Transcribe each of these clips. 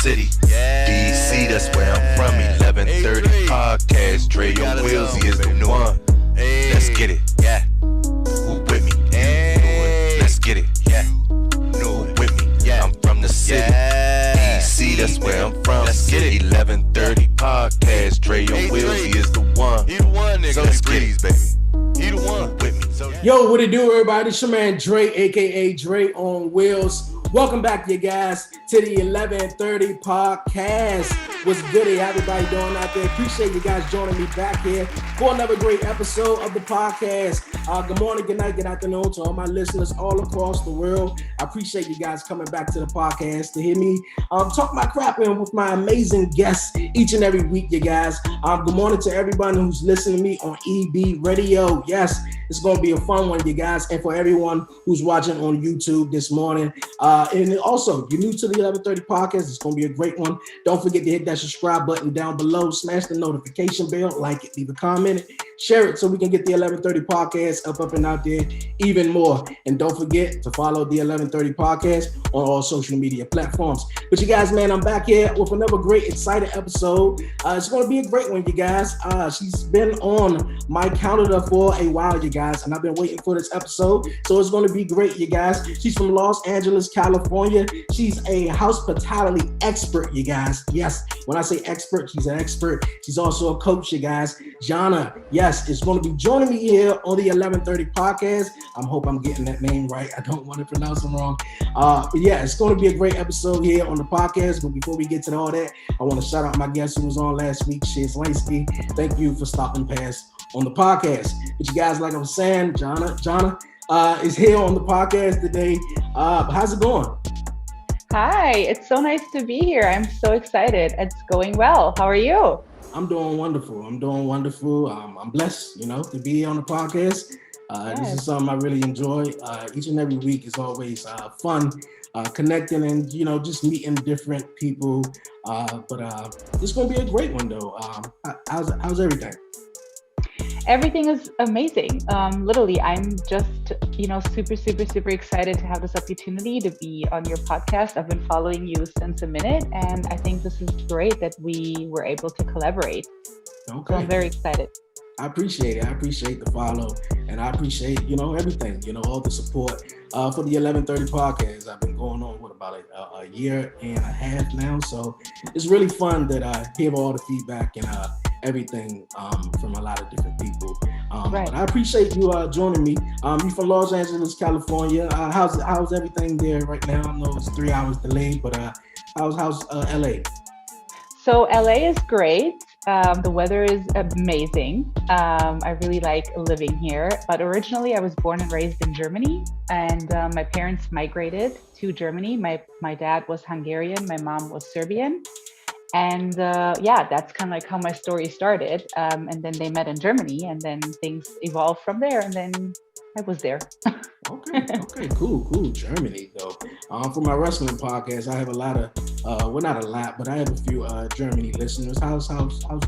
city. DC, that's where I'm from. 1130 podcast. Dre on Willsy is the one. Let's get it. Yeah. Who with me? Let's get it. Yeah. No with me. Yeah. I'm from the city. DC, that's where I'm from. Let's get it. 1130 podcast. Dre on Willsy is the one. He the one, nigga. So let's get it, baby. He the one. With me. Yo, what it do, everybody? It's your man Dre, aka Dre on Wheels. Welcome back, you guys, to the 1130 podcast. What's good, everybody doing out there? Appreciate you guys joining me back here for another great episode of the podcast. Good morning, good night, good afternoon to all my listeners all across the world. I appreciate you guys coming back to the podcast to hear me talk my crap in with my amazing guests each and every week, you guys. Good morning to everybody who's listening to me on EB Radio. Yes, it's going to be a fun one, you guys, and for everyone who's watching on YouTube this morning. And also, if you're new to the 1130 podcast, it's going to be a great one. Don't forget to hit that subscribe button down below, smash the notification bell, like it, leave a comment, share it so we can get the 1130 podcast up and out there even more. And don't forget to follow the 1130 podcast on all social media platforms. But you guys, man, I'm back here with another great, exciting episode. It's going to be a great one, you guys. She's been on my calendar for a while, you guys, and I've been waiting for this episode. So it's going to be great, you guys. She's from Los Angeles, California. She's a hospitality expert, you guys. Yes, when I say expert, she's an expert. She's also a coach, you guys. Zana, yes, is going to be joining me here on the 1130 podcast. I hope I'm getting that name right. I don't want to pronounce it wrong. But yeah, it's going to be a great episode here on the podcast. But before we get to all that, I want to shout out my guest who was on last week, Shiz Lansky. Thank you for stopping past on the podcast. But you guys, like I'm saying, Zana is here on the podcast today. How's it going? Hi, it's so nice to be here. I'm so excited. It's going well. How are you? I'm doing wonderful. I'm blessed, to be on the podcast. Yes. This is something I really enjoy. Each and every week is always fun, connecting and, just meeting different people. But it's going to be a great one, though. How's everything? Everything is amazing. Literally, I'm just, super excited to have this opportunity to be on your podcast. I've been following you since a minute, and I think this is great that we were able to collaborate. Okay. So I'm very excited. I appreciate it. I appreciate the follow, and I appreciate, everything, all the support for the 1130 podcast. I've been going on, about a year and a half now. So it's really fun that I hear all the feedback and everything from a lot of different people. Right. But I appreciate you joining me. You're from Los Angeles, California. How's everything there right now? I know it's 3 hours delayed, but how's LA? So LA is great. The weather is amazing. I really like living here, but originally I was born and raised in Germany, and my parents migrated to Germany. My dad was Hungarian, my mom was Serbian. And that's kind of like how my story started. And then they met in Germany, and then things evolved from there, and then I was there. Okay, cool. Germany, though. For my wrestling podcast, I have a lot of, not a lot, but I have a few Germany listeners. How's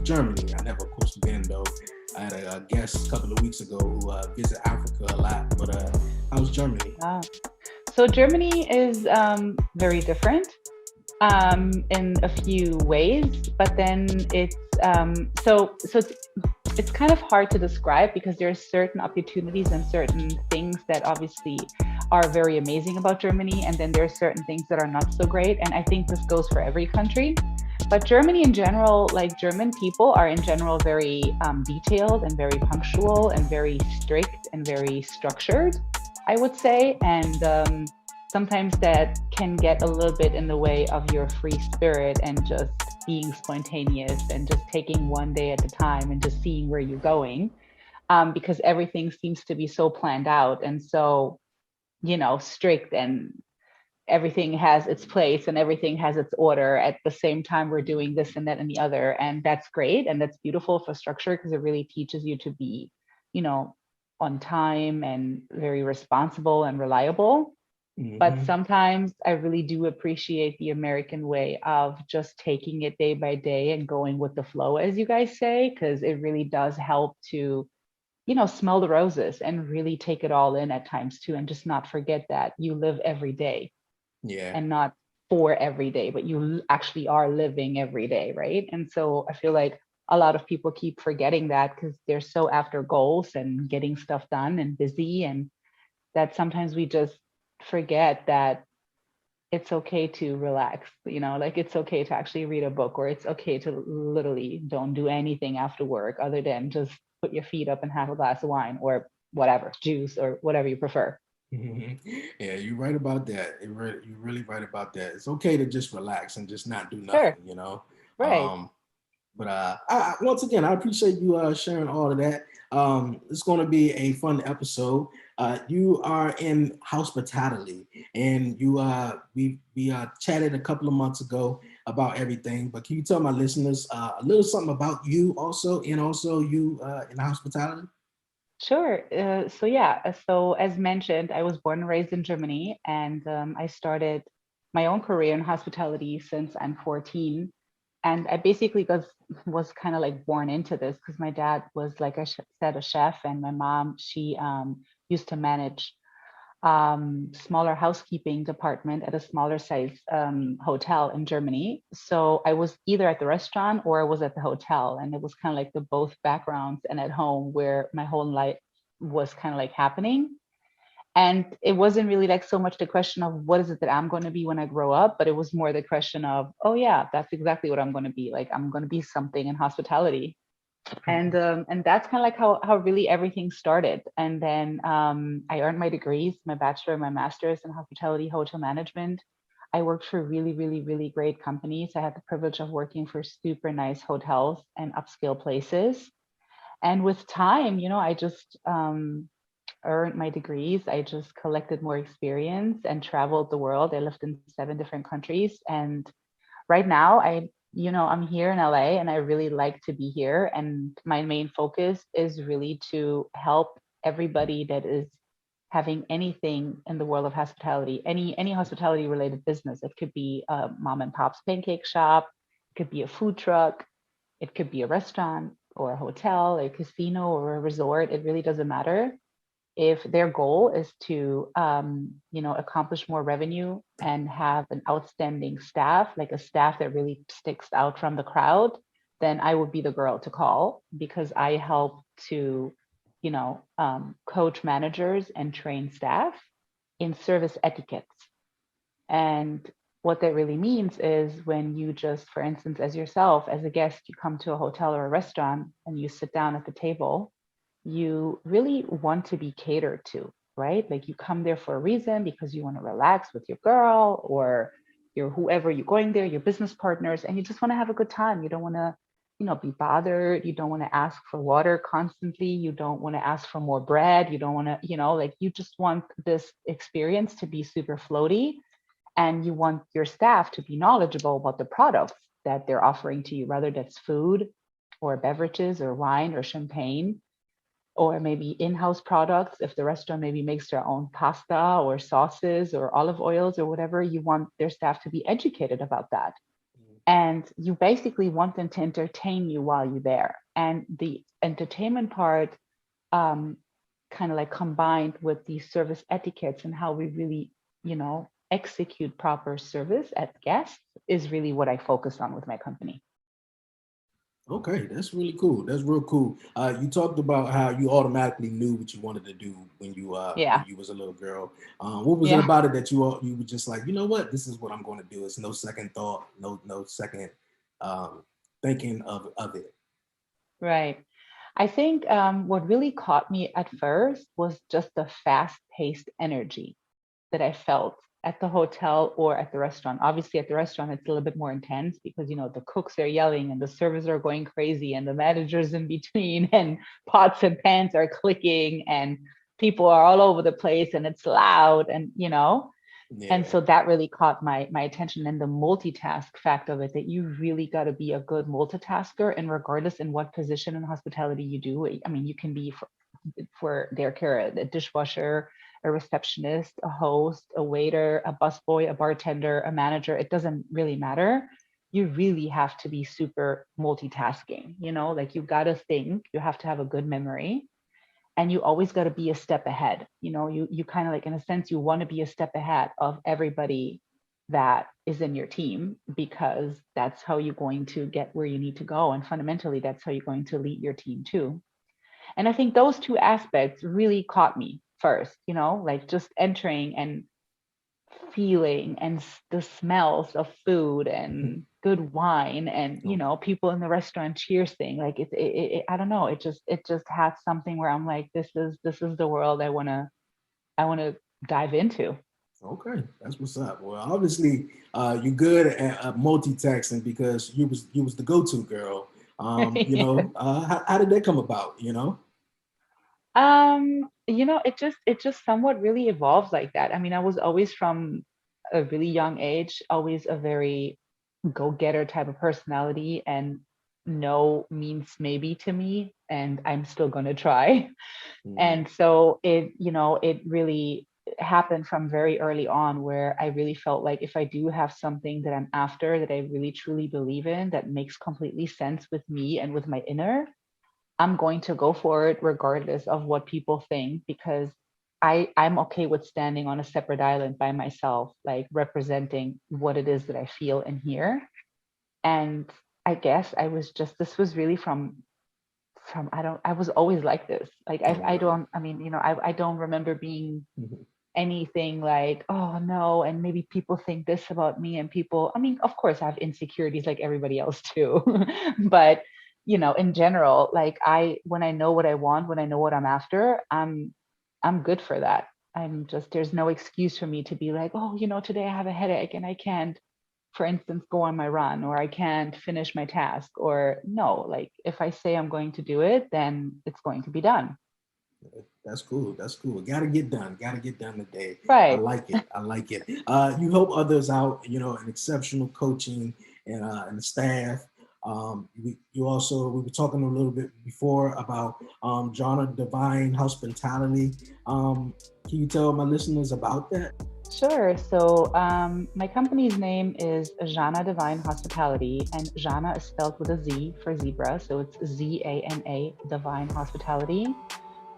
Germany? I never, of course, been, though. I had a guest a couple of weeks ago who visit Africa a lot, but how's Germany? So Germany is very different in a few ways, but then it's it's kind of hard to describe because there are certain opportunities and certain things that obviously are very amazing about Germany, and then there are certain things that are not so great, and I think this goes for every country. But Germany in general, like German people are in general very detailed and very punctual and very strict and very structured, I would say, and sometimes that can get a little bit in the way of your free spirit and just being spontaneous and just taking one day at a time and just seeing where you're going, because everything seems to be so planned out and so, strict, and everything has its place and everything has its order. At the same time, we're doing this and that and the other. And that's great. And that's beautiful for structure because it really teaches you to be, on time and very responsible and reliable. Mm-hmm. But sometimes I really do appreciate the American way of just taking it day by day and going with the flow, as you guys say, because it really does help to, smell the roses and really take it all in at times too, and just not forget that you live every day. Yeah. And not for every day, but you actually are living every day, right? And so I feel like a lot of people keep forgetting that because they're so after goals and getting stuff done and busy, and that sometimes we just forget that it's okay to relax, like it's okay to actually read a book, or it's okay to literally don't do anything after work other than just put your feet up and have a glass of wine or whatever, juice or whatever you prefer. Yeah, you're right about that. You're really right about that. It's okay to just relax and just not do Sure. nothing, Right. But once again, I appreciate you sharing all of that. It's going to be a fun episode. You are in hospitality, and we chatted a couple of months ago about everything. But can you tell my listeners a little something about you also, and also you in hospitality? Sure. So as mentioned, I was born and raised in Germany, and I started my own career in hospitality since I'm 14. And I basically was kind of like born into this because my dad was, like I said, a chef, and my mom, she used to manage smaller housekeeping department at a smaller size hotel in Germany. So I was either at the restaurant or I was at the hotel, and it was kind of like the both backgrounds and at home where my whole life was kind of like happening. And it wasn't really like so much the question of what is it that I'm going to be when I grow up, but it was more the question of, oh yeah, that's exactly what I'm going to be. Like I'm going to be something in hospitality. And that's kind of like how really everything started. And then I earned my degrees, my bachelor and my master's in hospitality hotel management. I worked for really, really, really great companies. I had the privilege of working for super nice hotels and upscale places. And with time, I just earned my degrees. I just collected more experience and traveled the world. I lived in 7 different countries. And right now I'm here in LA, and I really like to be here. And my main focus is really to help everybody that is having anything in the world of hospitality, any hospitality related business. It could be a mom and pop's pancake shop, it could be a food truck, it could be a restaurant or a hotel, a casino or a resort. It really doesn't matter. If their goal is to accomplish more revenue and have an outstanding staff, like a staff that really sticks out from the crowd, then I would be the girl to call, because I help to coach managers and train staff in service etiquettes. And what that really means is, when you just, for instance, as yourself, as a guest, you come to a hotel or a restaurant and you sit down at the table, you really want to be catered to, right? Like you come there for a reason, because you want to relax with your girl or your whoever you're going there, your business partners, and you just want to have a good time. You don't want to, be bothered. You don't want to ask for water constantly. You don't want to ask for more bread. You don't want to, like you just want this experience to be super floaty, and you want your staff to be knowledgeable about the products that they're offering to you, whether that's food or beverages or wine or champagne, or maybe in-house products. If the restaurant maybe makes their own pasta or sauces or olive oils or whatever, you want their staff to be educated about that. And you basically want them to entertain you while you're there. And the entertainment part, kind of like combined with the service etiquettes and how we really, execute proper service at guests, is really what I focus on with my company. Okay, that's really cool. That's real cool. You talked about how you automatically knew what you wanted to do when Yeah. you was a little girl. What was it Yeah. about it that you were just like, you know what, this is what I'm going to do? It's no second thought, no second um, thinking of it. Right. I think what really caught me at first was just the fast-paced energy that I felt at the hotel or at the restaurant. Obviously, at the restaurant, it's a little bit more intense because, the cooks are yelling and the servers are going crazy and the managers in between and pots and pans are clicking and people are all over the place and it's loud and. And Yeah. so that really caught my attention, and the multitask fact of it, that you really got to be a good multitasker. And regardless in what position in hospitality you do, I mean, you can be for their care, a dishwasher, a receptionist, a host, a waiter, a busboy, a bartender, a manager. It doesn't really matter. You really have to be super multitasking, like you got to think, you have to have a good memory, and you always got to be a step ahead. You kind of like, in a sense, you want to be a step ahead of everybody that is in your team, because that's how you're going to get where you need to go. And fundamentally, that's how you're going to lead your team too. And I think those two aspects really caught me first, like just entering and feeling and the smells of food and good wine and people in the restaurant cheers thing, like I don't know, it just had something where I'm like, this is the world I want to dive into. Okay, that's what's up. Well, obviously, you're good at multitasking because you was the go-to girl. How did that come about? It just somewhat really evolved like that. I mean, I was always from a really young age, always a very go-getter type of personality, and no means maybe to me, and I'm still gonna try. And so it really happened from very early on, where I really felt like if I do have something that I'm after, that I really truly believe in, that makes completely sense with me and with my inner, I'm going to go for it regardless of what people think, because I'm okay with standing on a separate island by myself, like representing what it is that I feel and hear. And I guess this was really from I was always like this. Like I don't remember being anything like, oh no, and maybe people think this about me, and people, I mean, of course I have insecurities like everybody else too. But in general, like when I know what I want, when I know what I'm after, I'm good for that. There's no excuse for me to be like, oh, today I have a headache and I can't, for instance, go on my run, or I can't finish my task, or no, like if I say I'm going to do it, then it's going to be done. That's cool. That's cool. Got to get done. Got to get done today. I Right. like it. I like it. You help others out, in exceptional coaching and the staff. We were talking a little bit before about Zana Devine Hospitality. Can you tell my listeners about that? Sure. So my company's name is Zana Devine Hospitality, and Zana is spelled with a Z for zebra. So it's Zana Devine Hospitality,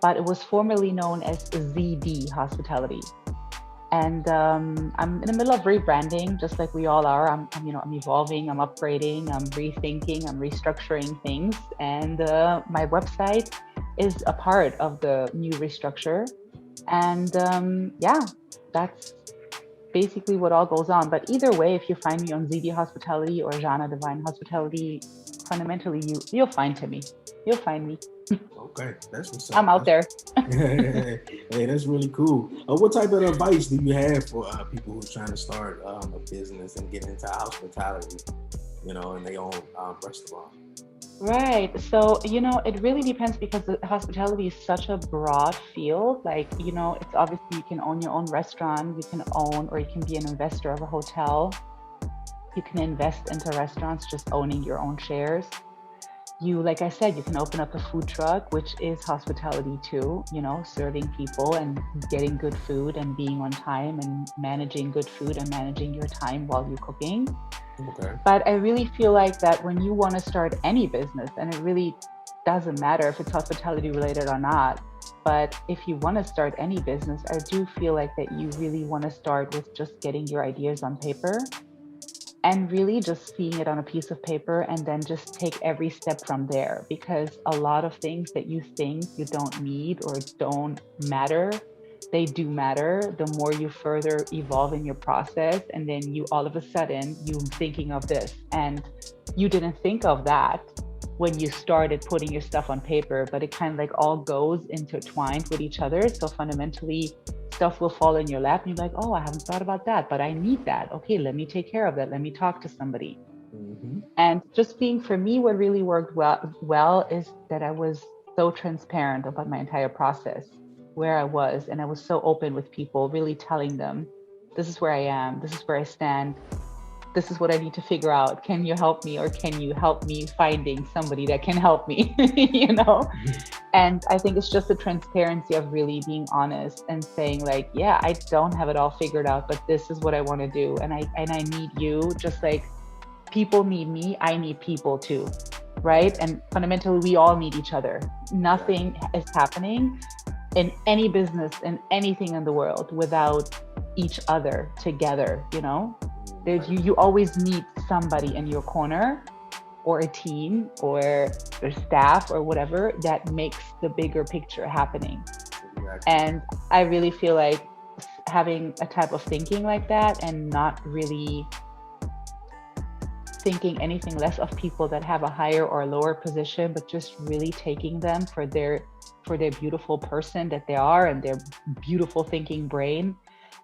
but it was formerly known as ZD Hospitality. And I'm in the middle of rebranding, just like we all are. I'm evolving, I'm upgrading, I'm rethinking, I'm restructuring things. And my website is a part of the new restructure. And that's basically what all goes on. But either way, if you find me on ZD Hospitality or Zana Devine Hospitality, fundamentally you'll find me. You'll find me. Okay, that's what's up. I'm out there. Hey, that's really cool. What type of advice do you have for people who are trying to start a business and get into hospitality, in their own restaurant? Right. So, it really depends, because the hospitality is such a broad field. Like, it's obviously you can own your own restaurant, you can own, or you can be an investor of a hotel. You can invest into restaurants just owning your own shares. Like I said, you can open up a food truck, which is hospitality too, serving people and getting good food and being on time and managing good food and managing your time while you're cooking. Okay. But I really feel like that when you want to start any business, and it really doesn't matter if it's hospitality related or not, but if you want to start any business, I do feel like that you really want to start with just getting your ideas on paper, and really just seeing it on a piece of paper, and then just take every step from there. Because a lot of things that you think you don't need or don't matter, they do matter the more you further evolve in your process. And then you all of a sudden you're thinking of this, and you didn't think of that when you started putting your stuff on paper, but it kind of like all goes intertwined with each other. So fundamentally, stuff will fall in your lap and you're like, oh, I haven't thought about that, but I need that. Okay, let me take care of that. Let me talk to somebody. Mm-hmm. And just being, for me, what really worked well is that I was so transparent about my entire process, where I was, and I was so open with people, really telling them, this is where I am, this is where I stand, this is what I need to figure out. Can you help me, or can you help me finding somebody that can help me? And I think it's just the transparency of really being honest and saying like, yeah, I don't have it all figured out, but this is what I want to do. And I need you, just like people need me, I need people too. Right. And fundamentally, we all need each other. Nothing is happening in any business, in anything in the world, without each other together, There's you always need somebody in your corner, or a team, or staff, or whatever, that makes the bigger picture happening. Exactly. And I really feel like having a type of thinking like that, and not really thinking anything less of people that have a higher or lower position, but just really taking them for their beautiful person that they are, and their beautiful thinking brain,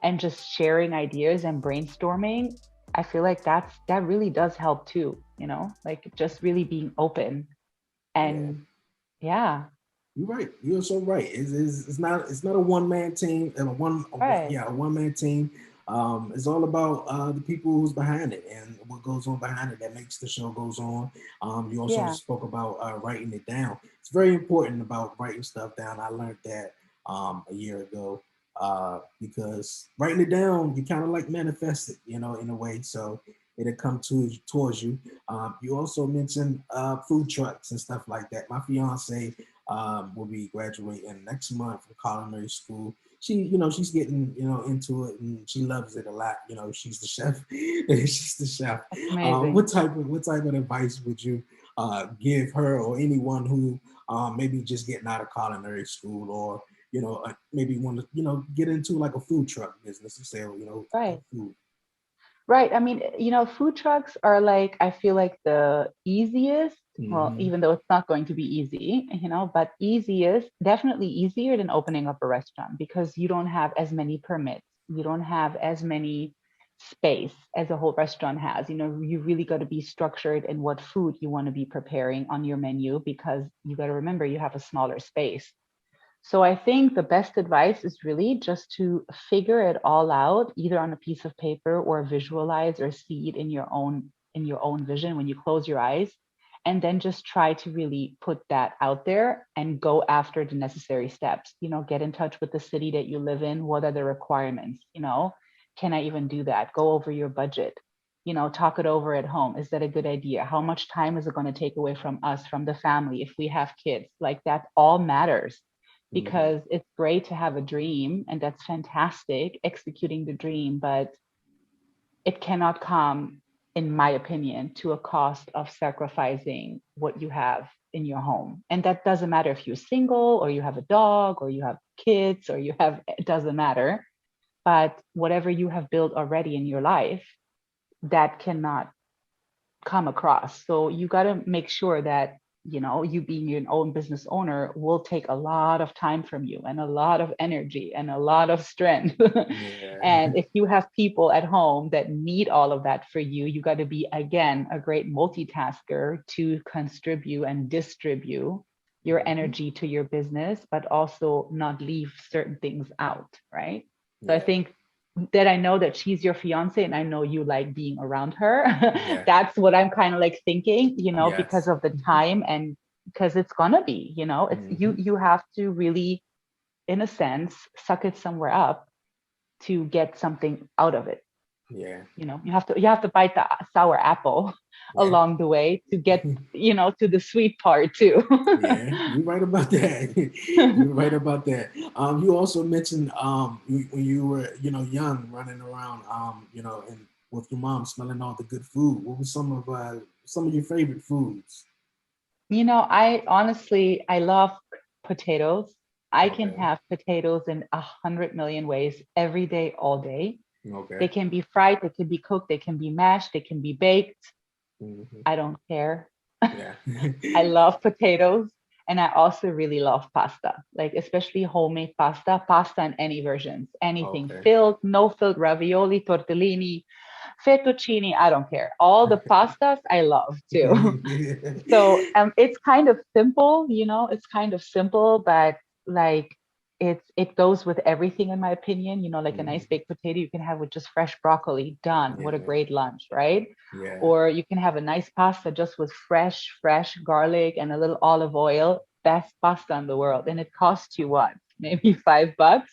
and just sharing ideas and brainstorming. I feel like that really does help too, like just really being open. Yeah. And yeah. You're right. You're so right. It's not a one man team and Right. a one man team. It's all about the people who's behind it and what goes on behind it that makes the show goes on. You also Yeah. spoke about writing it down. It's very important about writing stuff down. I learned that a year ago because writing it down, you kind of like manifest it, in a way. So it'll come towards you. You also mentioned food trucks and stuff like that. My fiance will be graduating next month from culinary school. She's getting, into it, and she loves it a lot. She's the chef. She's the chef. That's amazing. What type of advice would you give her or anyone who maybe just getting out of culinary school, or maybe want to get into like a food truck business and sell Right. food? Right. I mean, food trucks are like, I feel like the easiest, well, Mm-hmm. even though it's not going to be easy, but easiest, definitely easier than opening up a restaurant, because you don't have as many permits. You don't have as many space as a whole restaurant has. You really got to be structured in what food you want to be preparing on your menu, because you got to remember you have a smaller space. So I think the best advice is really just to figure it all out, either on a piece of paper, or visualize or see it in your own vision when you close your eyes, and then just try to really put that out there and go after the necessary steps. Get in touch with the city that you live in. What are the requirements? Can I even do that? Go over your budget. Talk it over at home. Is that a good idea? How much time is it going to take away from us, from the family, if we have kids? Like, that all matters, Mm-hmm. because it's great to have a dream, and that's fantastic, executing the dream, but it cannot come, in my opinion, to a cost of sacrificing what you have in your home. And that doesn't matter if you're single, or you have a dog, or you have kids, or it doesn't matter. But whatever you have built already in your life, that cannot come across. So you got to make sure that, you being your own business owner will take a lot of time from you, and a lot of energy, and a lot of strength. Yeah. And if you have people at home that need all of that for you, you got to be, again, a great multitasker to contribute and distribute your Mm-hmm. energy to your business, but also not leave certain things out. Right. So I Yeah. think that I know that she's your fiance, and I know you like being around her. Yeah. That's what I'm kind of like thinking, because Yes. of the time, and because it's gonna be, it's Mm-hmm. you have to really, in a sense, suck it somewhere up to get something out of it. Yeah. You have to bite the sour apple Yeah. along the way to get, to the sweet part too. Yeah, you're right about that. You're right about that. You also mentioned when you were, young, running around, and with your mom, smelling all the good food. What was some of your favorite foods? I honestly, I love potatoes. I can Okay. have potatoes in 100 million ways, every day, all day. They Okay. can be fried, they can be cooked, they can be mashed, they can be baked. Hmm. I don't care. Yeah. I love potatoes. And I also really love pasta, like especially homemade pasta in any versions, anything Okay. filled, no filled, ravioli, tortellini, fettuccine. I don't care. All the pastas I love too. So it's kind of simple, it's kind of simple, but like it goes with everything, in my opinion. Like a nice Mhm. baked potato you can have with just fresh broccoli, done. What a Yeah. great lunch, right? Yeah. Or you can have a nice pasta just with fresh garlic and a little olive oil. Best pasta in the world. And it costs you what? Maybe $5,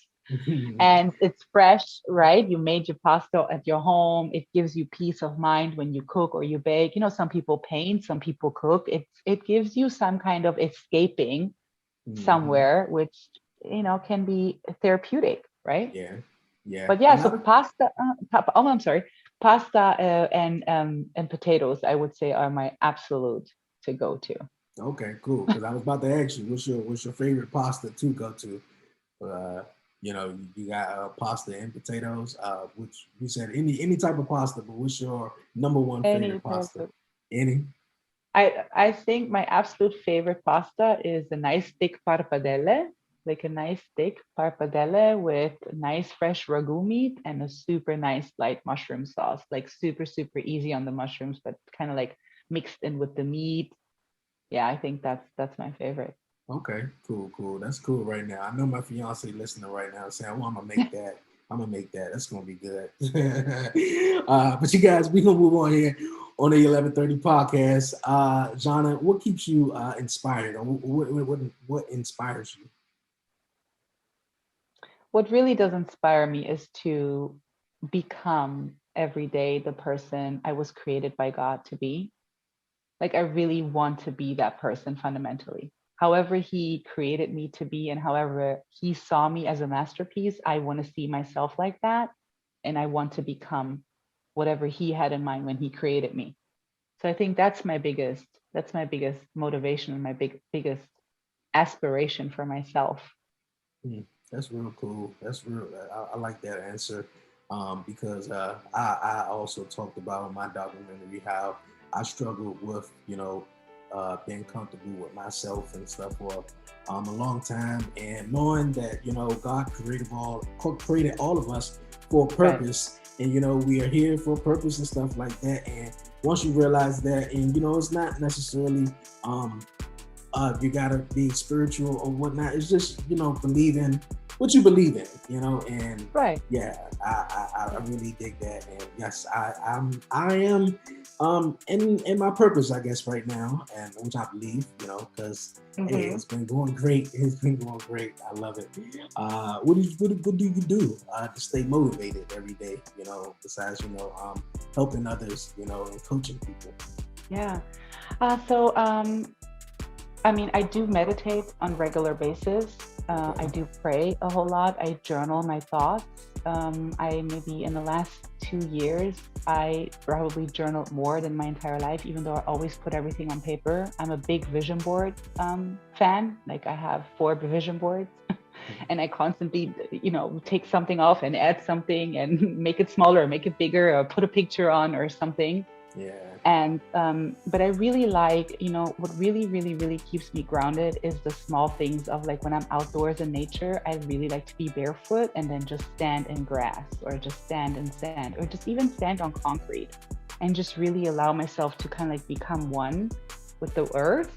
and it's fresh, right? You made your pasta at your home. It gives you peace of mind when you cook or you bake. Some people paint, some people cook. It gives you some kind of escaping Hmm. somewhere, which can be therapeutic, right? Yeah. Yeah. But yeah, And so not a, pasta. Oh, I'm sorry. Pasta and potatoes, I would say, are my absolute to go to. Okay, cool. Because I was about to ask you, what's your favorite pasta to go to? Uh, you got pasta and potatoes. Which you said any type of pasta, but what's your number one Any favorite type pasta? of. Any? I think my absolute favorite pasta is a nice thick parpadelle, like a nice thick parpadelle with nice fresh ragu meat and a super nice light mushroom sauce, like super super easy on the mushrooms, but kind of like mixed in with the meat. Yeah, I think that's my favorite. Okay, cool. That's cool right now. I know my fiance listening right now saying, "Well, I'm gonna make that. I'm gonna make that. That's gonna be good." But you guys, we gonna move on here on the 11:30 podcast. Zana, what keeps you inspired, or what inspires you? What really does inspire me is to become every day the person I was created by God to be. Like I really want to be that person fundamentally. However he created me to be and however he saw me as a masterpiece, I want to see myself like that and I want to become whatever he had in mind when he created me. So I think that's my biggest motivation and my biggest aspiration for myself. Hmm, that's real cool. That's real. I like that answer because I also talked about in my documentary how I struggled with being comfortable with myself and stuff for a long time, and knowing that God created all of us for a Right. purpose, and we are here for a purpose and stuff like that. And once you realize that, and it's not necessarily um, you gotta be spiritual or whatnot. It's just believing what you believe in, and Right. yeah, I really dig that. And yes, I am in my purpose, I guess, right now, and which I believe, because hey, Hmm. it's been going great. It's been going great. I love it. What do you do to stay motivated every day? Besides helping others, and coaching people. Yeah. So I mean, I do meditate on regular basis. I Okay. do pray a whole lot. I journal my thoughts. I maybe in the last 2 years, I probably journaled more than my entire life, even though I always put everything on paper. I'm a big vision board fan. Like I have 4 vision boards, and I constantly, take something off and add something and make it smaller, make it bigger, or put a picture on or something. Yeah. And but I really like, what really really really keeps me grounded is the small things of like when I'm outdoors in nature, I really like to be barefoot and then just stand in grass or just stand in sand or just even stand on concrete and just really allow myself to kind of like become one with the earth.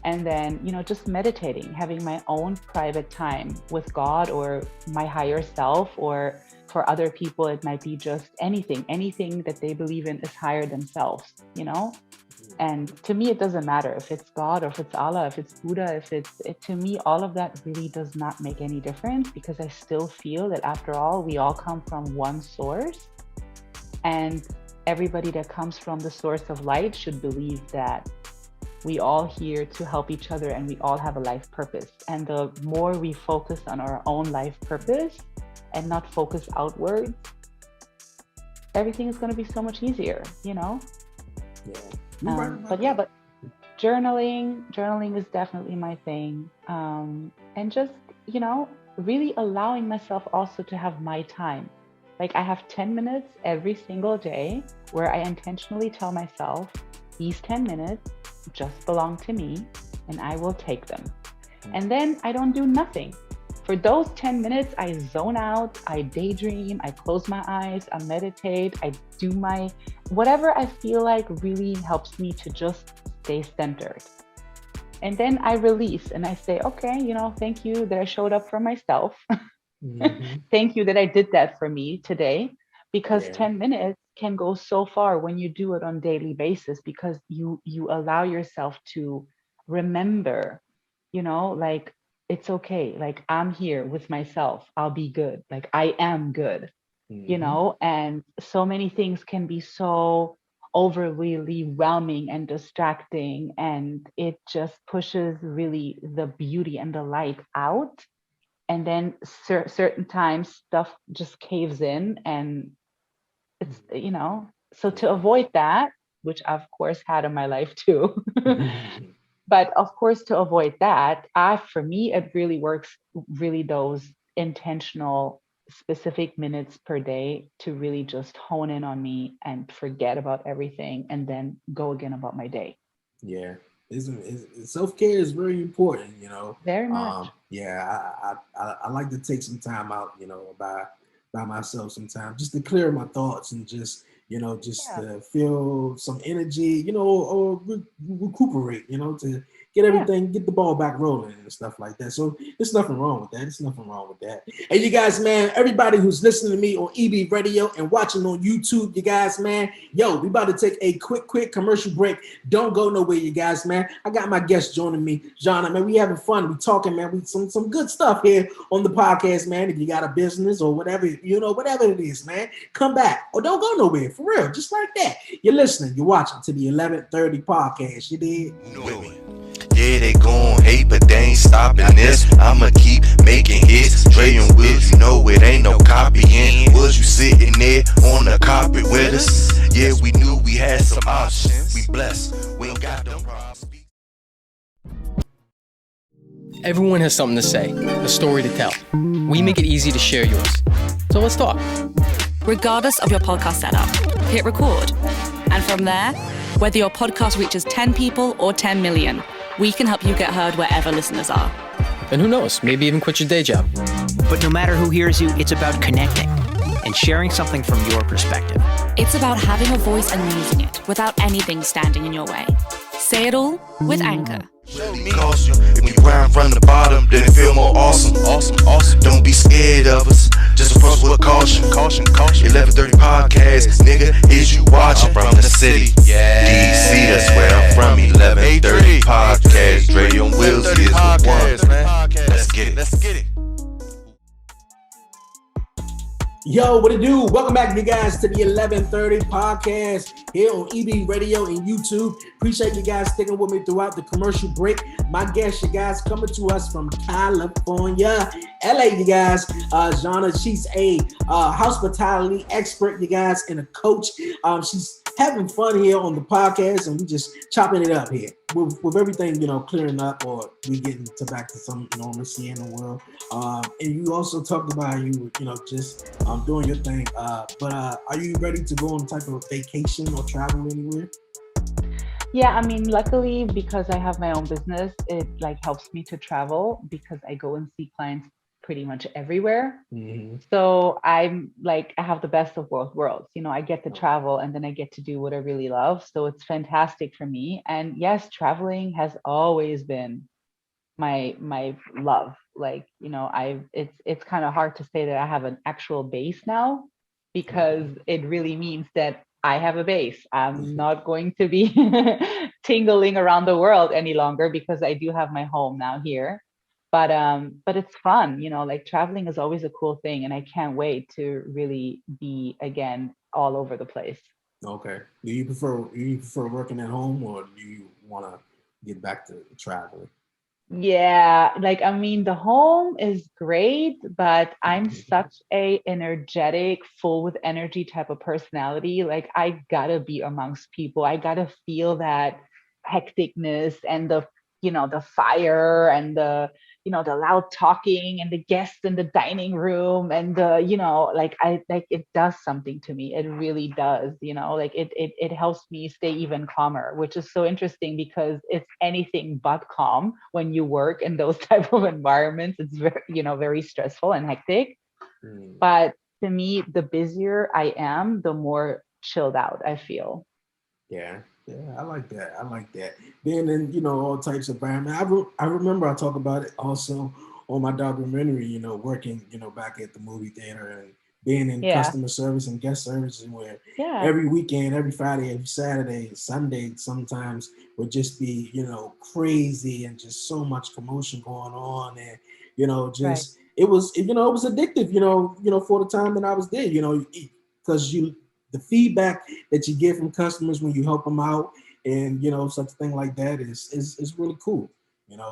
And then just meditating, having my own private time with God or my higher self, or for other people it might be just anything that they believe in is higher themselves, and to me it doesn't matter if it's God or if it's Allah, if it's Buddha, to me all of that really does not make any difference, because I still feel that after all we all come from one source, and everybody that comes from the source of light should believe that we all here to help each other and we all have a life purpose. And the more we focus on our own life purpose and not focus outwards, everything is going to be so much easier. Yeah, you're right But about yeah, that. but journaling is definitely my thing. And just, really allowing myself also to have my time. Like I have 10 minutes every single day where I intentionally tell myself these 10 minutes just belong to me and I will take them. And then I don't do nothing. For those 10 minutes, I zone out, I daydream, I close my eyes, I meditate, I do my whatever I feel like really helps me to just stay centered. And then I release and I say, okay, thank you that I showed up for myself. Mm-hmm. Thank you that I did that for me today, because Yeah. 10 minutes can go so far when you do it on daily basis, because you allow yourself to remember, like it's okay, like I'm here with myself, I'll be good, like I am good, Mm-hmm. and so many things can be so overly whelming and distracting, and it just pushes really the beauty and the light out. And then certain times stuff just caves in, and It's, so to avoid that, which I've, of course, had in my life too. But of course, to avoid that, for me, it really works, really those intentional, specific minutes per day to really just hone in on me and forget about everything and then go again about my day. Yeah. Self-care is very important, Very much. I like to take some time out, by myself sometimes, just to clear my thoughts and just, to feel some energy, or recuperate, to get the ball back rolling and stuff like that. So there's nothing wrong with that. There's nothing wrong with that. And you guys, man, everybody who's listening to me on EB Radio and watching on YouTube, you guys, man, we about to take a quick commercial break. Don't go nowhere, you guys, man. I got my guest joining me, Zana, man. We having fun. We talking, man. We some good stuff here on the podcast, man. If you got a business or whatever, whatever it is, man, come back or don't go nowhere, for real, just like that. You're listening, you're watching to the 1130 podcast. You did? Yeah, they gon' hate, but they ain't stopping this. I'ma keep making hits. Dre and Wills, it ain't no copying. Was you sitting there on the carpet with us? Yeah, we knew we had some options. We blessed, we ain't got them problems. Everyone has something to say, a story to tell. We make it easy to share yours. So let's talk. Regardless of your podcast setup, hit record. And from there, whether your podcast reaches 10 people or 10 million, we can help you get heard wherever listeners are. And who knows, maybe even quit your day job. But no matter who hears you, it's about connecting and sharing something from your perspective. It's about having a voice and using it without anything standing in your way. Say it all with Anchor. Cost you. When you grind from the bottom, then it feel more awesome. Don't be scared of us. Just approach with caution. 1130 podcast, nigga, is you watching? I'm from the city, DC, that's where I'm from. 1130 podcast, Dre on Wheels is the one. Let's get it. Yo, what it do? Welcome back, you guys, to the 1130 podcast here on EB Radio and YouTube. Appreciate you guys sticking with me throughout the commercial break. My guest, you guys, coming to us from California, LA, you guys. Zana, she's a hospitality expert, you guys, and a coach. She's having fun here on the podcast, and we just chopping it up here with everything, clearing up, or we getting back to some normalcy in the world. And you also talked about just doing your thing. But are you ready to go on type of vacation or travel anywhere? Yeah, I mean, luckily, because I have my own business, it helps me to travel because I go and see clients pretty much everywhere. Mm-hmm. So I have the best of both worlds. I get to travel and then I get to do what I really love. So it's fantastic for me. And yes, traveling has always been my love. It's kind of hard to say that I have an actual base now, because it really means that I have a base. I'm not going to be tingling around the world any longer because I do have my home now here. But it's fun, traveling is always a cool thing, and I can't wait to really be again all over the place. Okay. Do you prefer working at home, or do you want to get back to traveling? Yeah, the home is great, but I'm such a energetic, full with energy type of personality. I gotta be amongst people. I gotta feel that hecticness and the fire and the loud talking and the guests in the dining room and it does something to me. It really does, it helps me stay even calmer, which is so interesting because it's anything but calm when you work in those type of environments. It's very stressful and hectic. But to me, the busier I am, the more chilled out I feel. Yeah, I like that. Being in, all types of environment. I remember I talk about it also on my documentary, working, back at the movie theater and being in customer service and guest services, where every weekend, every Friday, every Saturday, Sunday, sometimes would just be, crazy and just so much commotion going on. And, it was addictive, for the time that I was there, because the feedback that you get from customers when you help them out, and such a thing like that is really cool.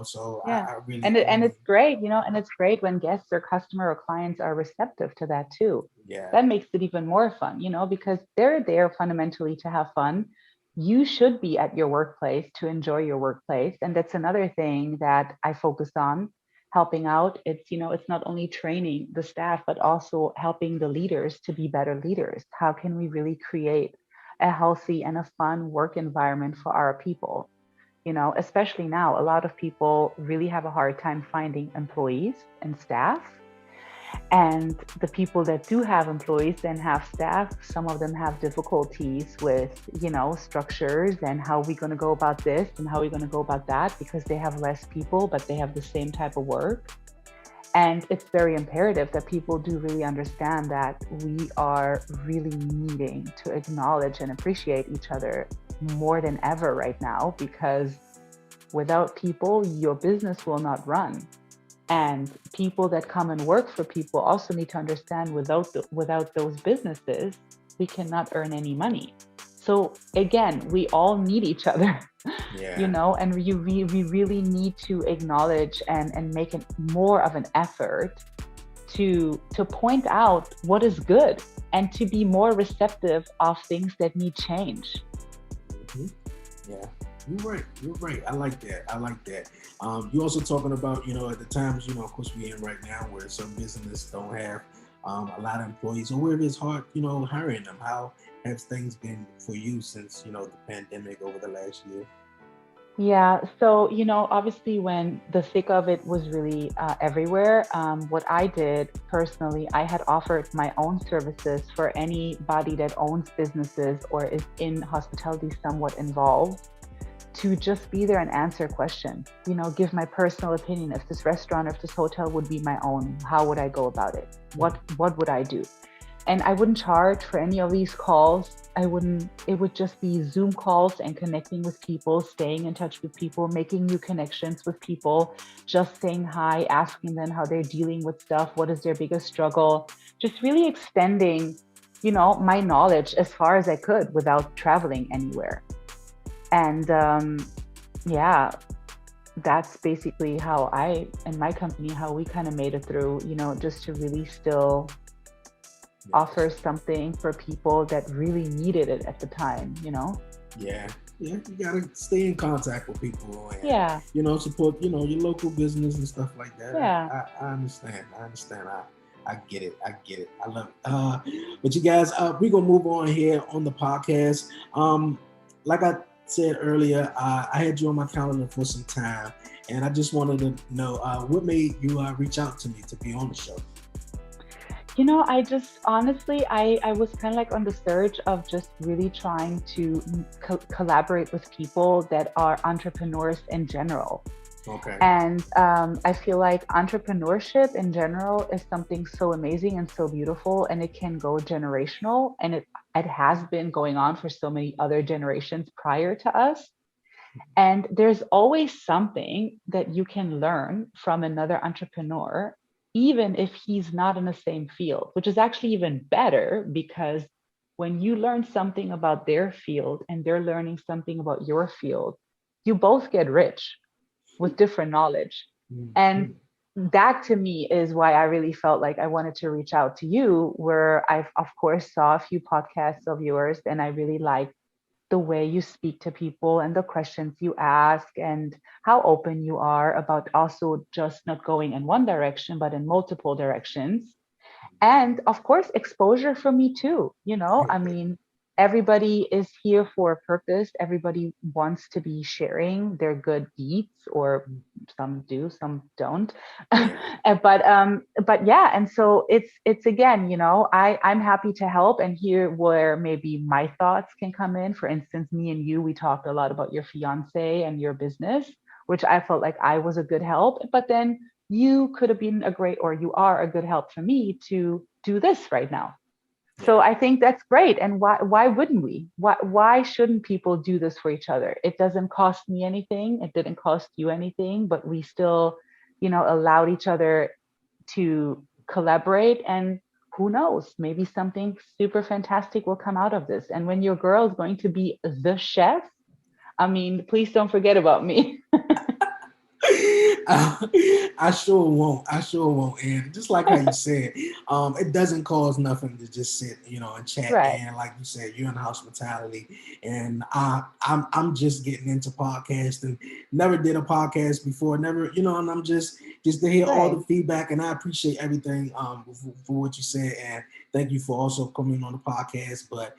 So I really, and it's great, and it's great when guests or customer or clients are receptive to that too. Yeah. That makes it even more fun, because they're there fundamentally to have fun. You should be at your workplace to enjoy your workplace. And that's another thing that I focus on, helping out. It's not only training the staff, but also helping the leaders to be better leaders. How can we really create a healthy and a fun work environment for our people? Especially now, a lot of people really have a hard time finding employees and staff. And the people that do have employees and have staff, some of them have difficulties with, structures and how we're going to go about this and how we're going to go about that, because they have less people, but they have the same type of work. And it's very imperative that people do really understand that we are really needing to acknowledge and appreciate each other more than ever right now, because without people, your business will not run. And people that come and work for people also need to understand without those businesses, we cannot earn any money. So again, we all need each other, and we really need to acknowledge and make it more of an effort to point out what is good and to be more receptive of things that need change. Mm-hmm. Yeah. You're right. I like that. You're also talking about, at the times, of course we're in right now where some businesses don't have a lot of employees, or where it is hard, hiring them. How have things been for you since, the pandemic over the last year? Yeah. So, obviously when the thick of it was really everywhere, what I did personally, I had offered my own services for anybody that owns businesses or is in hospitality somewhat involved, to just be there and answer questions, give my personal opinion. If this restaurant or if this hotel would be my own, how would I go about it? What would I do? And I wouldn't charge for any of these calls. It would just be Zoom calls and connecting with people, staying in touch with people, making new connections with people, just saying hi, asking them how they're dealing with stuff, what is their biggest struggle, just really extending, my knowledge as far as I could without traveling anywhere. And that's basically how I and my company, how we kind of made it through, just to really still offer something for people that really needed it at the time, Yeah, you gotta stay in contact with people and, support, your local business and stuff like that. Yeah. I understand. I get it. I love it. But you guys, we're gonna move on here on the podcast. Like I said earlier, I had you on my calendar for some time, and I just wanted to know what made you reach out to me to be on the show. I just honestly, I was kind of like on the surge of just really trying to collaborate with people that are entrepreneurs in general. Okay. And I feel like entrepreneurship in general is something so amazing and so beautiful, and it can go generational, and it has been going on for so many other generations prior to us. And there's always something that you can learn from another entrepreneur, even if he's not in the same field, which is actually even better, because when you learn something about their field and they're learning something about your field, you both get rich with different knowledge. Mm-hmm. And that to me is why I really felt like I wanted to reach out to you, where I've of course saw a few podcasts of yours, and I really like the way you speak to people and the questions you ask and how open you are about also just not going in one direction, but in multiple directions. And of course, exposure for me too. I mean, everybody is here for a purpose. Everybody wants to be sharing their good deeds, or some do, some don't. But yeah, and so it's again, I'm happy to help and hear where maybe my thoughts can come in. For instance, me and you, we talked a lot about your fiance and your business, which I felt like I was a good help. But then you could have been you are a good help for me to do this right now. So I think that's great. And why wouldn't we? Why shouldn't people do this for each other? It doesn't cost me anything. It didn't cost you anything, but we still, allowed each other to collaborate. And who knows, maybe something super fantastic will come out of this. And when your girl is going to be the chef, I mean, please don't forget about me. I sure won't. And just like how you said, it doesn't cost nothing to just sit, and chat. Right. And like you said, you're in hospitality, and I'm just getting into podcasting. Never did a podcast before. Never, and I'm just to hear all the feedback. And I appreciate everything for what you said, and thank you for also coming on the podcast. But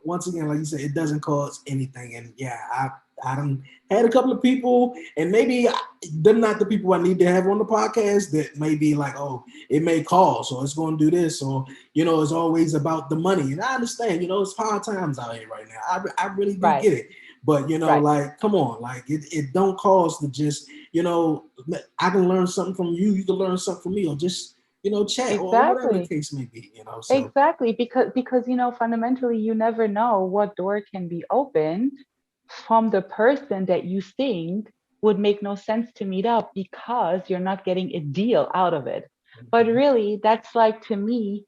once again, like you said, it doesn't cost anything. And yeah, I done had a couple of people, and maybe they're not the people I need to have on the podcast that may be like, oh, it may cost, or it's going to do this, or, it's always about the money. And I understand, it's hard times out here right now. I really do get it. But, like, come on, like it don't cost to just, I can learn something from you. You can learn something from me, or just, chat or whatever the case may be, So. Exactly. Because, fundamentally, you never know what door can be opened from the person that you think would make no sense to meet up because you're not getting a deal out of it. But really, that's like, to me,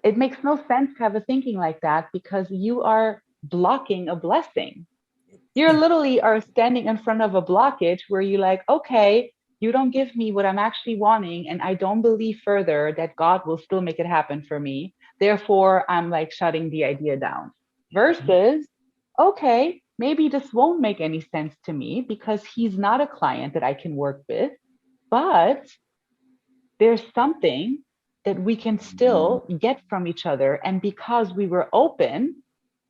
it makes no sense to have a thinking like that, because you are blocking a blessing. You literally are standing in front of a blockage where you're like, okay, you don't give me what I'm actually wanting, and I don't believe further that God will still make it happen for me. Therefore, I'm like shutting the idea down. Versus, okay, maybe this won't make any sense to me because he's not a client that I can work with, but there's something that we can still get from each other. And because we were open,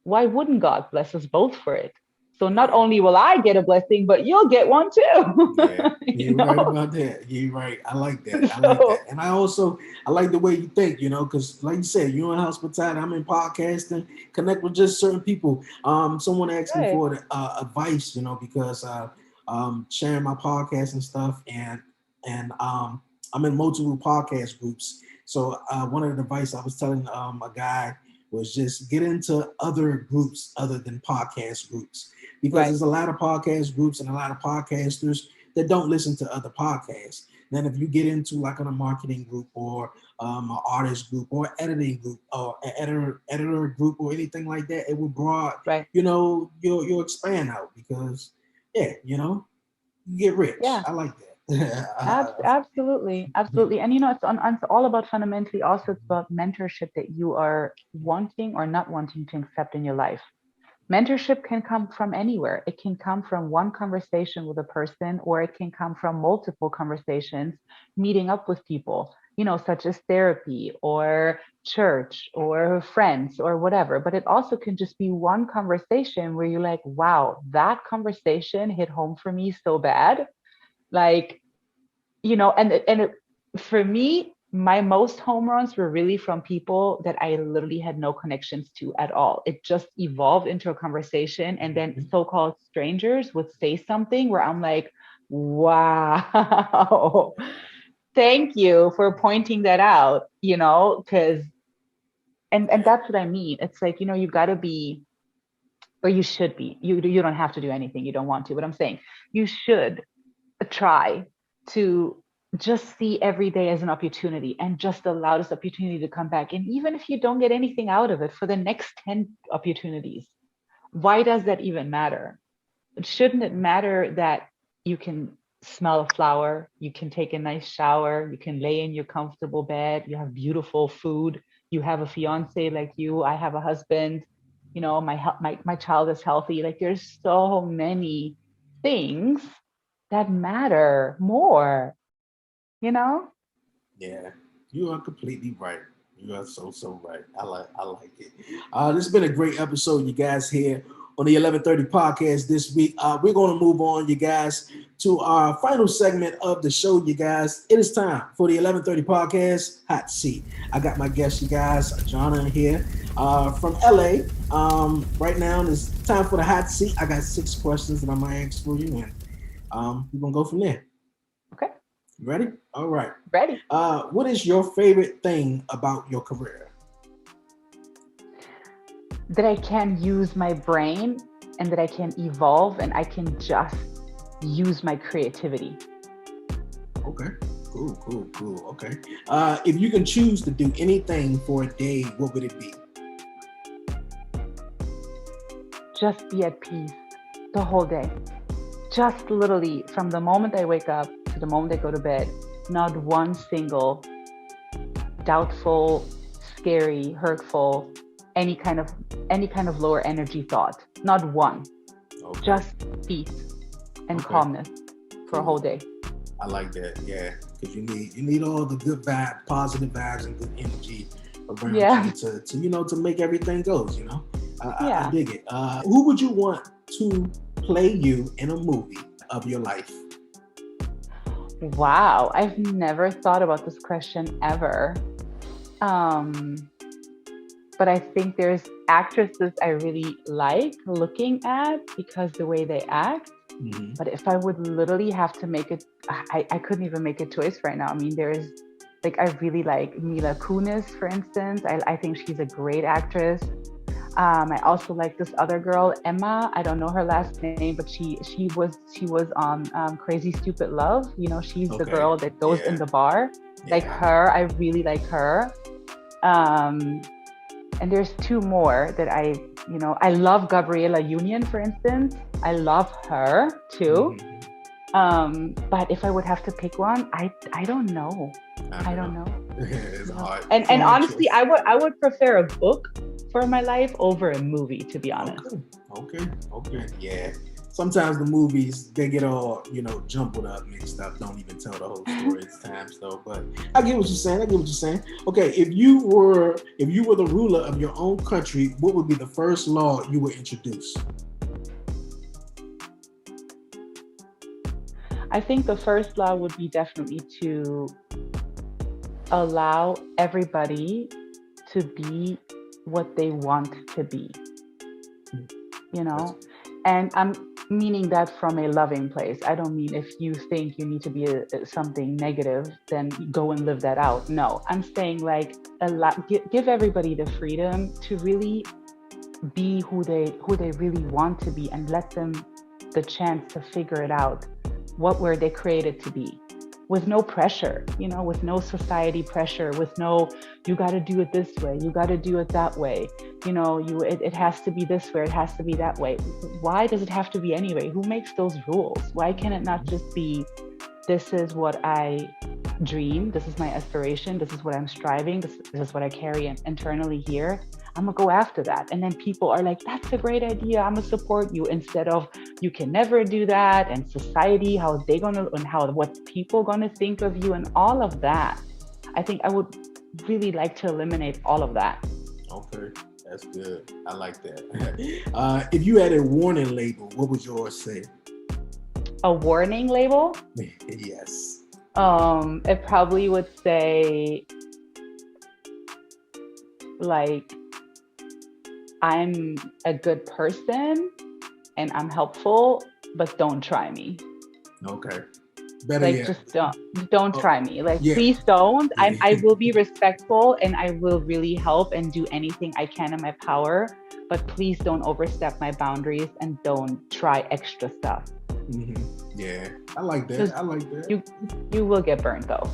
why wouldn't God bless us both for it? So not only will I get a blessing, but you'll get one too. Yeah, you're right about that. You're right. I like that. And I like the way you think, because like you said, you're in hospitality, I'm in podcasting, connect with just certain people. Someone asked me for advice, because sharing my podcast and stuff, and I'm in multiple podcast groups. So one of the advice I was telling a guy was just get into other groups other than podcast groups, because there's a lot of podcast groups and a lot of podcasters that don't listen to other podcasts. Then if you get into like on a marketing group or an artist group or editing group or an editor group or anything like that, it will broad, you'll expand out, because you get rich. I like that. Absolutely. And it's all about, fundamentally also, it's about mentorship that you are wanting or not wanting to accept in your life. Mentorship can come from anywhere. It can come from one conversation with a person, or it can come from multiple conversations, meeting up with people, such as therapy or church or friends or whatever. But it also can just be one conversation where you're like, wow, that conversation hit home for me so bad. Like, for me, my most home runs were really from people that I literally had no connections to at all. It just evolved into a conversation, and then so-called strangers would say something where I'm like, wow, thank you for pointing that out, because, and that's what I mean. It's like, you got to be, or you should be, you don't have to do anything you don't want to, but I'm saying you should try to just see every day as an opportunity, and just allow this opportunity to come back. And even if you don't get anything out of it for the next 10 opportunities, why does that even matter? Shouldn't it matter that you can smell a flower, you can take a nice shower, you can lay in your comfortable bed, you have beautiful food, you have a fiance like you, I have a husband, my child is healthy. Like, there's so many things that matter more, Yeah, you are completely right. You are so right. I like it. This has been a great episode, you guys, here on the 1130 podcast this week. We're going to move on, you guys, to our final segment of the show, you guys. It is time for the 1130 podcast Hot Seat. I got my guest, you guys, Zana here from LA. Right now, it's time for the Hot Seat. I got 6 questions that I'm going to ask for you, and we're going to go from there. Okay. You ready? All right. Ready. What is your favorite thing about your career? That I can use my brain, and that I can evolve, and I can just use my creativity. Okay. Cool. Okay. If you can choose to do anything for a day, what would it be? Just be at peace the whole day. just literally from the moment I wake up to the moment I go to bed, not one single doubtful, scary, hurtful, any kind of lower energy thought. Not one. Okay. Just peace and calmness for a whole day. I like that, yeah, because you need all the good vibe, positive vibes, and good energy around you to make everything goes. I dig it. Who would you want to play you in a movie of your life? Wow, I've never thought about this question ever. But I think there's actresses I really like looking at because the way they act. Mm-hmm. But if I would literally have to make it, I couldn't even make a choice right now. I mean, there's I really like Mila Kunis, for instance. I think she's a great actress. I also like this other girl, Emma. I don't know her last name, but she was on Crazy Stupid Love. She's the girl that goes in the bar. Yeah. Like her, I really like her. And there's two more that I love Gabriella Union, for instance. I love her too. Mm-hmm. But if I would have to pick one, I don't know. I don't know. It's hard. And honestly, I would prefer a book for my life over a movie, to be honest. Okay. Yeah. Sometimes the movies, they get all, jumbled up, mixed up, don't even tell the whole story at times though. But I get what you're saying. Okay, if you were the ruler of your own country, what would be the first law you would introduce? I think the first law would be definitely to allow everybody to be what they want to be, and I'm meaning that from a loving place. I don't mean if you think you need to be something negative, then go and live that out. No, I'm saying give everybody the freedom to really be who they really want to be, and let them the chance to figure it out. What were they created to be? With no pressure, with no society pressure, with no, you got to do it this way, you got to do it that way, it has to be this way, it has to be that way. Why does it have to be anyway? Who makes those rules? Why can it not just be, this is what I dream, this is my aspiration, this is what I'm striving, this is what I carry internally here. I'm gonna go after that. And then people are like, that's a great idea, I'm gonna support you, instead of, you can never do that, and society, what people gonna think of you, and all of that. I think I would really like to eliminate all of that. Okay, that's good. I like that. If you had a warning label, what would yours say? A warning label? Yes. It probably would say, I'm a good person and I'm helpful, but don't try me. Okay. Better yet. Just don't try me. Please don't. I will be respectful and I will really help and do anything I can in my power, but please don't overstep my boundaries and don't try extra stuff. Mm-hmm. Yeah, I like that. You will get burned though.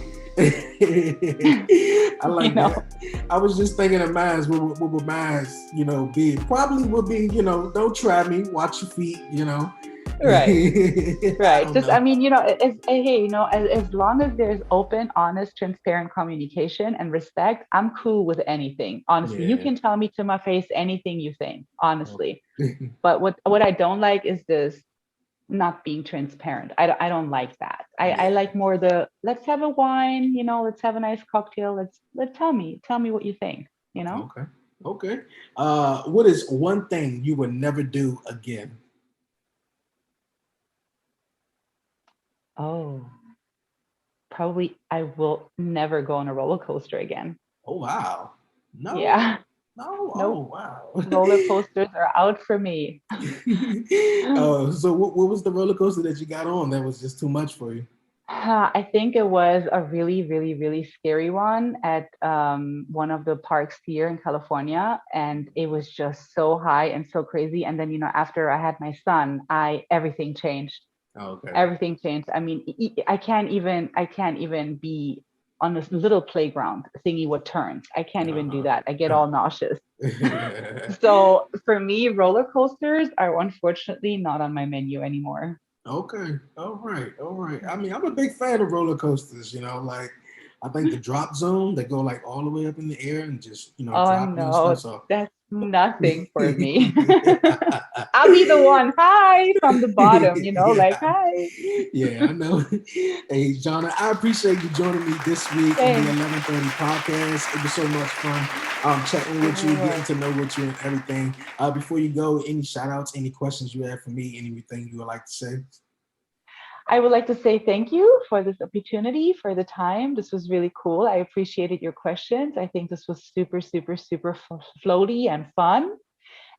I like that. I was just thinking of mine. What would mine, be? Probably would be, don't try me. Watch your feet. Right. Right. As long as there's open, honest, transparent communication and respect, I'm cool with anything. Honestly, you can tell me to my face anything you think. Honestly, but what I don't like is this not being transparent. I don't like that. I like more let's have a wine, let's have a nice cocktail. Let's tell me what you think, Okay. What is one thing you would never do again? Oh, probably I will never go on a roller coaster again. Oh, wow. No. Yeah. No. Nope. Oh, wow. Roller coasters are out for me. So what was the roller coaster that you got on that was just too much for you? I think it was a really, really, really scary one at one of the parks here in California. And it was just so high and so crazy. And then, after I had my son, everything changed. Oh, okay. Everything changed. I mean, I can't even be on this little playground thingy what turns. I can't even do that. I get all nauseous. So for me, roller coasters are unfortunately not on my menu anymore. Okay. All right. I mean, I'm a big fan of roller coasters, like I think the drop zone, they go like all the way up in the air and just, Oh drop you and stuff. no, So that's nothing for me. I'll be the one, hi, from the bottom, like, yeah. hi. Yeah, I know. Hey, Jonna, I appreciate you joining me this week on the Thanks. 11:30 podcast. It was so much fun chatting with you, getting to know with you and everything. Before you go, any shout outs, any questions you have for me, anything you would like to say? I would like to say thank you for this opportunity, for the time. This was really cool. I appreciated your questions. I think this was super, super, super floaty and fun.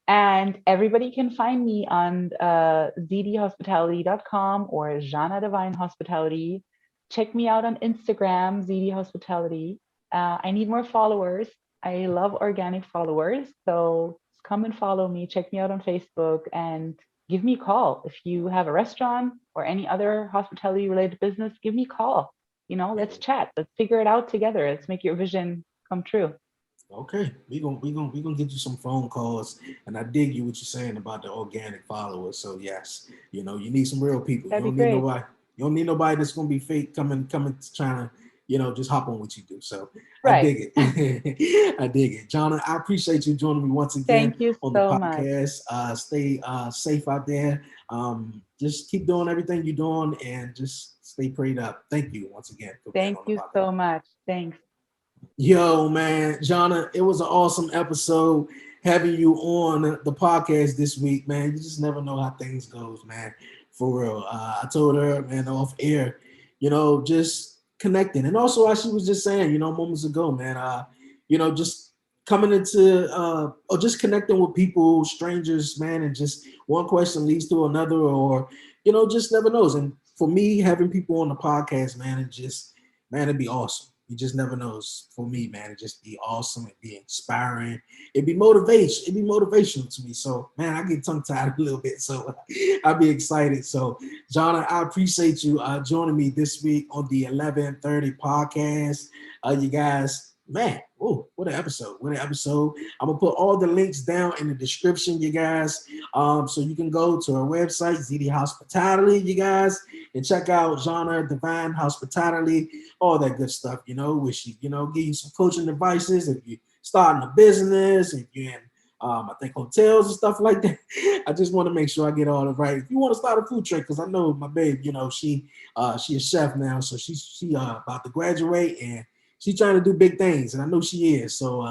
And everybody can find me on zdhospitality.com or Zana Devine Hospitality. Check me out on Instagram, ZD Hospitality. I need more followers. I love organic followers. So come and follow me. Check me out on Facebook and give me a call. If you have a restaurant or any other hospitality related business, give me a call. Let's chat. Let's figure it out together. Let's make your vision come true. Okay, we gonna get you some phone calls, and I dig you what you're saying about the organic followers. So yes, you need some real people. That'd You be don't need great. nobody. You don't need nobody that's gonna be fake coming trying to just hop on what you do. So I Right. dig it. I dig it, Jonna. I appreciate you joining me once again Thank you on the so much. podcast. Stay safe out there. Just keep doing everything you're doing, and just stay prayed up. Thank you once again for being Thank on the you podcast. so much. Thanks. Yo, man, Jonna, it was an awesome episode having you on the podcast this week, man. You just never know how things goes, man. For real. I told her, man, off air, just connecting. And also, as she was just saying, moments ago, man, just coming into or just connecting with people, strangers, man, and just one question leads to another, or, just never knows. And for me, having people on the podcast, man, it'd be awesome. You just never knows. For me, man, it'd just be awesome. It'd be inspiring. It'd be motivation. It'd be motivational to me. So, man, I get tongue tied a little bit. So I'll be excited. So, Jonna, I appreciate you joining me this week on the 11:30 podcast. You guys, man, what an episode. What an episode. I'm going to put all the links down in the description, you guys. So you can go to our website, ZD Hospitality, you guys, and check out Zana Devine Hospitality, all that good stuff, where she, give you some coaching advices if you're starting a business, if you're in, I think hotels and stuff like that. I just want to make sure I get all it right. If you want to start a food truck, because I know my babe, she a chef now, so she about to graduate and she's trying to do big things, and I know she is. So,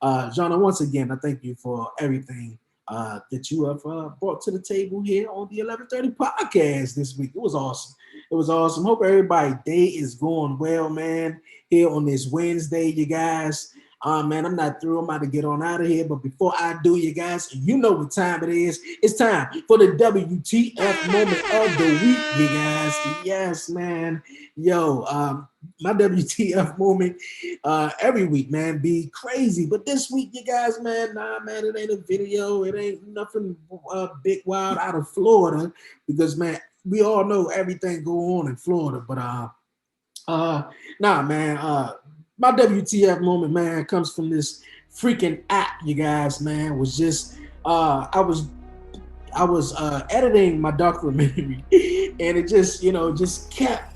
Zana, once again, I thank you for everything that you have brought to the table here on the 11:30 podcast this week. It was awesome. It was awesome. Hope everybody's day is going well, man. Here on this Wednesday, you guys. Man, I'm not through. I'm about to get on out of here. But before I do, you guys, you know what time it is. It's time for the WTF moment of the week, you guys. Yes, man. Yo, my WTF moment every week, man, be crazy. But this week, you guys, man, man, it ain't a video. It ain't nothing big wild out of Florida because, man, we all know everything go on in Florida. But man, my WTF moment, man, comes from this freaking app, you guys, man. Was just I was editing my documentary and it just kept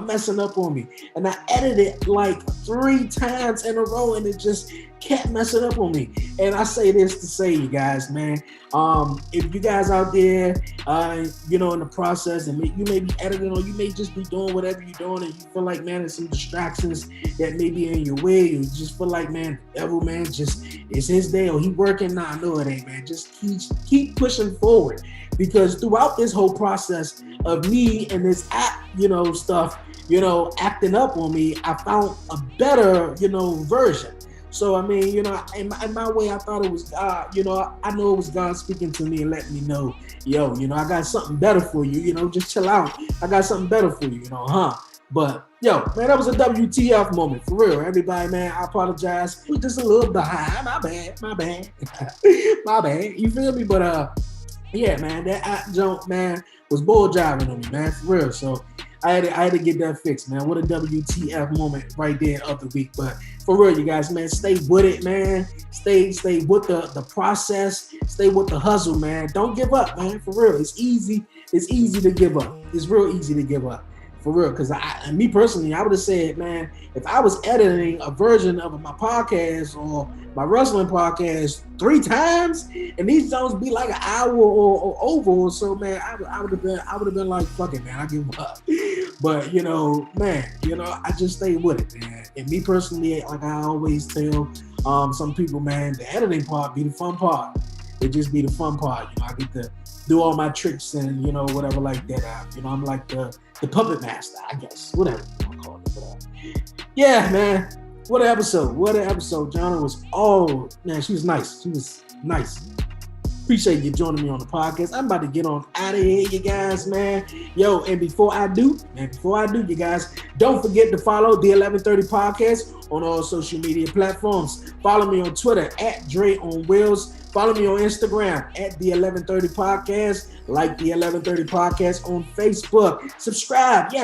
messing up on me, and I edited like 3 times in a row and it just kept messing up on me. And I say this to say, you guys, man, if you guys out there in the process, and you may be editing or you may just be doing whatever you're doing and you feel like, man, there's some distractions that may be in your way, you just feel like, man, the devil, man, just it's his day or he working. Nah, no it ain't, man. Just keep pushing forward, because throughout this whole process of me and this app stuff acting up on me, I found a better version. So, I mean, in my way, I thought it was God. I know it was God speaking to me and letting me know, yo, I got something better for you. Just chill out. I got something better for you, But, yo, man, that was a WTF moment. For real, everybody, man, I apologize. We're just a little behind. My bad. My bad. You feel me? But, yeah, man, that app jump, man, was bull driving on me, man, for real. So I had to get that fixed, man. What a WTF moment right there of the week. But for real, you guys, man, stay with it, man. Stay with the process. Stay with the hustle, man. Don't give up, man. For real, it's easy it's easy to give up. It's real easy to give up. For real, because me personally, I would have said, man, if I was editing a version of my podcast or my wrestling podcast 3 times, and these songs be like an hour or over or so, man, I would have been like, fuck it, man, I give up. But man, I just stay with it, man. And me personally, like I always tell some people, man, the editing part be the fun part. It just be the fun part. I get to do all my tricks and whatever like that. I'm like the puppet master, I guess, whatever you want to call it. But, yeah, man, what an episode. Jana was she was nice. Appreciate you joining me on the podcast. I'm about to get on out of here, you guys, man. Yo, and before I do, you guys, don't forget to follow the 1130 Podcast on all social media platforms. Follow me on Twitter at Dre on Wheels. Follow me on Instagram at the 1130 Podcast. Like the 1130 Podcast on Facebook. Subscribe to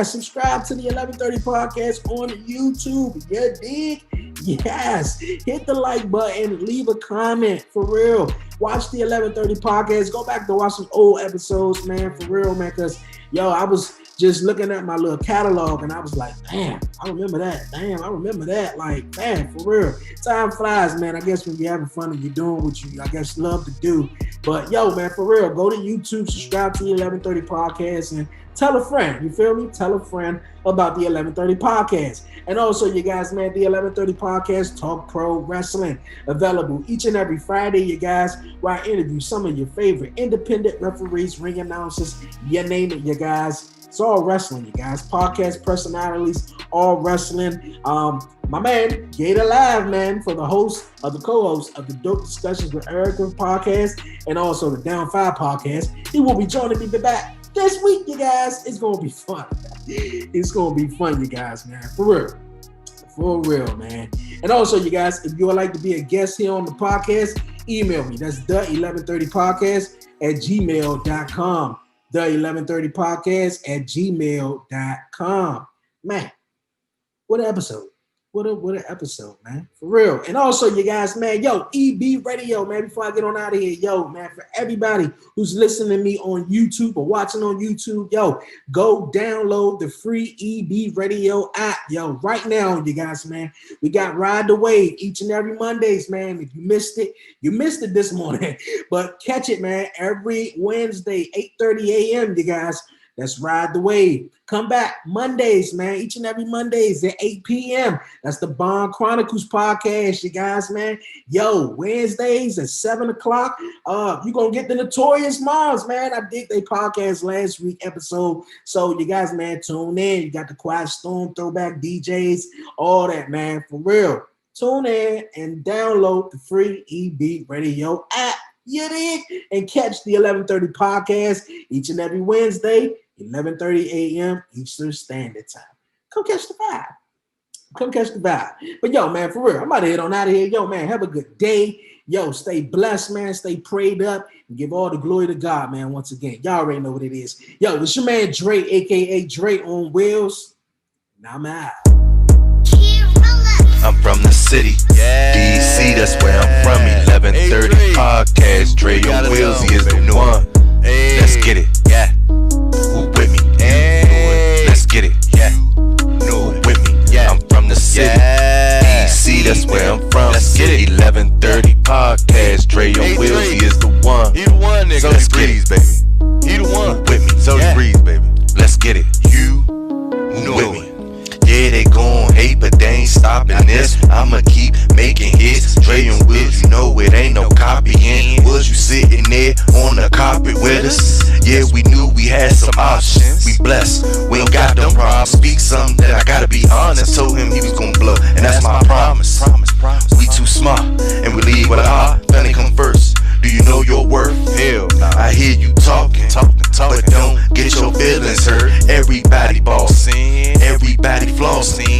the 1130 Podcast on YouTube. You dig? Yes. Hit the like button. Leave a comment. For real. Watch the 1130 Podcast. Go back to watch some old episodes, man. For real, man. Because, I was just looking at my little catalog and I was like, damn, I remember that. Like, damn, for real. Time flies, man. I guess when you're having fun and you're doing what you, I guess, love to do. But, man, for real, go to YouTube, subscribe to the 1130 Podcast, and tell a friend. You feel me? Tell a friend about the 1130 Podcast. And also, you guys, man, the 1130 Podcast, Talk Pro Wrestling, available each and every Friday, you guys, where I interview some of your favorite independent referees, ring announcers, you name it, you guys. It's all wrestling, you guys. Podcast personalities, all wrestling. My man, Gator Live, man, for the co-host of the Dope Discussions with Erica podcast, and also the Down 5 podcast. He will be joining me back this week, you guys. It's going to be fun. It's going to be fun, you guys, man. For real, man. And also, you guys, if you would like to be a guest here on the podcast, email me. That's the1130podcast@gmail.com. The1130podcast@gmail.com. Man, what an episode. What an episode, man. For real. And also, you guys, man, EB Radio, man, before I get on out of here, man, for everybody who's listening to me on YouTube or watching on YouTube, go download the free EB Radio app, right now, you guys, man. We got Ride the Wave each and every Mondays, man. If you missed it this morning. But catch it, man, every Wednesday, 8:30 a.m., you guys. That's Ride the Wave. Come back Mondays, man. Each and every Mondays at 8 p.m. That's the Bond Chronicles podcast, you guys, man. Wednesdays at 7 o'clock. You're going to get the Notorious Moms, man. I did their podcast last week episode. So you guys, man, tune in. You got the Quiet Storm, Throwback DJs, all that, man. For real. Tune in and download the free EB Radio app. You dig? And catch the 1130 Podcast each and every Wednesday, 11:30 a.m. Eastern Standard Time. Come catch the vibe. But man, for real, I'm about to head on out of here. Man, have a good day. Stay blessed, man. Stay prayed up and give all the glory to God, man. Once again, y'all already know what it is. It's your man Dre, aka Dre on Wheels. Now I'm out. I'm from the city, DC, that's where I'm from. 1130 Podcast, Dre on Wheels, he is the one. Let's get it, Who with me? Let's get it, Who with me? I'm from the city, DC, that's where I'm from. Let's get it. 1130 Podcast, Dre on Wheels, he is the one. He the one, nigga. So let's Breeze, baby. He the one. Who with me? So Breeze, baby. Let's get it. Who with me? Yeah, they gon' hate, but they ain't stopping this. I'ma keep making hits. Dre and Wills, you know it ain't no copying. Was you sitting there on the carpet with us? Yeah, we knew we had some options. We blessed, we ain't got no problems. Speak something that I gotta be honest. Told him he was gon' blow, and that's my promise. We too smart, and we lead with our heart. Family come first. Do you know your worth? Hell nah. I hear you talking, but don't get your feelings hurt. Everybody bossing, everybody flossing.